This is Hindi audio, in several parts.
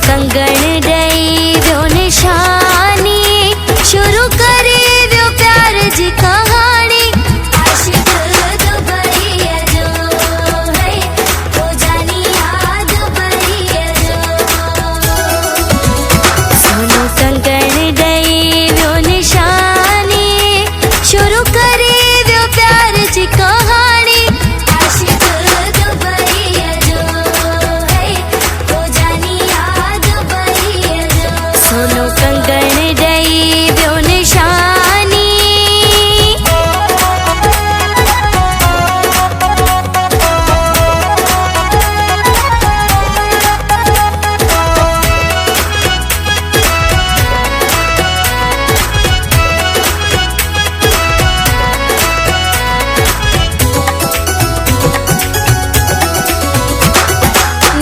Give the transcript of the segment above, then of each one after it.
कंगण ॾेई वियो निशानी, शुरू करे वियो प्यार जी कहानी। आशिक दुबईअ जो है तो जानी याद दुबईअ जो। सोनो कंगण ॾेई वियो निशानी, शुरू करे वियो प्यार जी कहानी। आशिक दुबईअ जो है तो जानी याद दुबईअ जो। सोनो कंगण ॾेई वियो निशानी।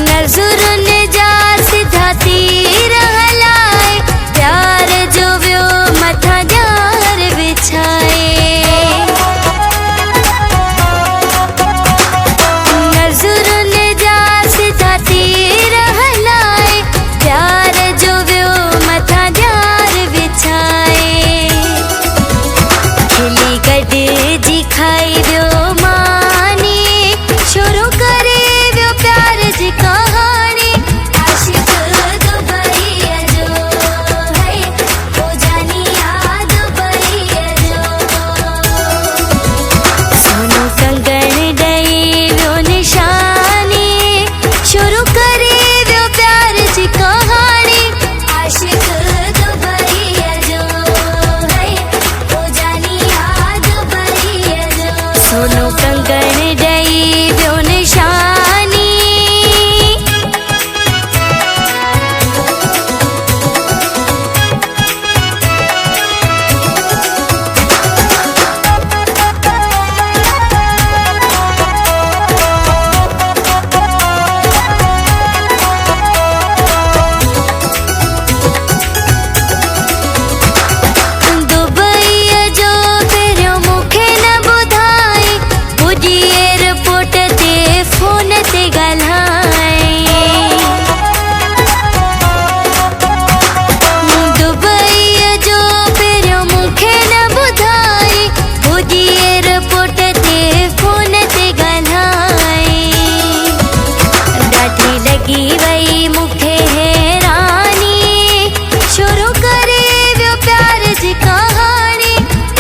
नज़रुनि जा सिधा तीर हलाए, प्यार जो वियो मथां ॼार विछाए। नज़रुनि जा सिधा तीर हलाए, प्यार जो वियो मथां ॼार विछाए। खिली गॾिजी खाई वियो मानी, शुरू करे वियो प्यार जी कहानी। आशिक दुबईअ जो है तो जानी याद दुबईअ जो। सोनो कंगण ॾेई वियो निशानी, शुरू करे वियो प्यार जी कहानी। आशिक दुबईअ जो है तो जानी याद दुबईअ जो। सोनो कंगण ॾेई वियो निशानी। दुबईअ जो पहिरियों मूंखे न ॿुधाई, पुॼी एयरपोर्ट ते फ़ोन ते ॻाल्हाई। दुबईअ जो पहिरियों मूंखे न ॿुधाई, पुॼी एयरपोर्ट ते फ़ोन ते ॻाल्हाई। ॾाढी लॻी वई मूंखे हैरानी, शुरू करे वियो प्यार जी कहानी।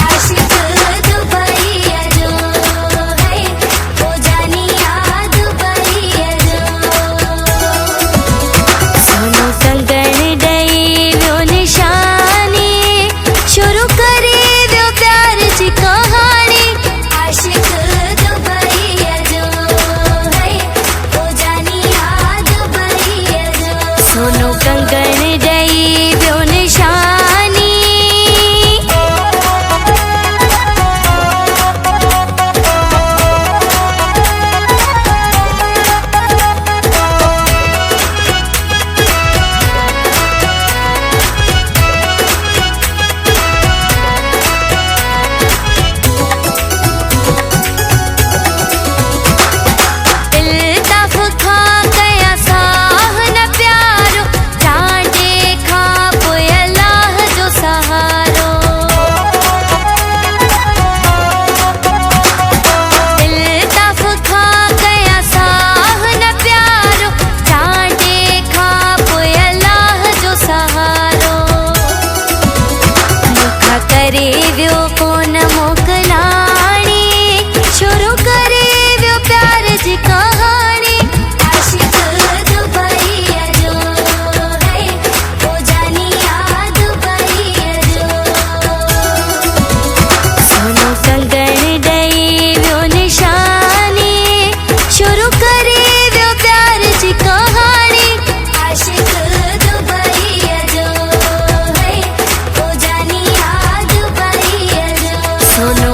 आशिक दुबईअ जो है तो जानी याद दुबईअ जो। सोनो कंगण ॾेई वियो निशानी, शुरू करे वियो प्यार जी कहानी। आशिक दुबईअ जो है तो जानी याद दुबईअ जो। सोनो कंगण ॾेई वियो निशानी। इल्ताफ़ खां कया साह न प्यारो, चांडे खां पोइ अल्लाह जो सहारो। इल्ताफ़ खां कया साह न प्यारो, चांडे खां पोइ अल्लाह जो सहारो। मूंखां करे वियो कोन मोकिलाणी, शुरू करे वियो प्यार जी कहानी। आशिक दुबईअ जो है तो जानी याद दुबईअ जो। सोनो कंगण ॾेई वियो निशानी, शुरू करे वियो प्यार जी कहानी। आशिक दुबईअ जो है तो जानी याद दुबईअ जो। सोनो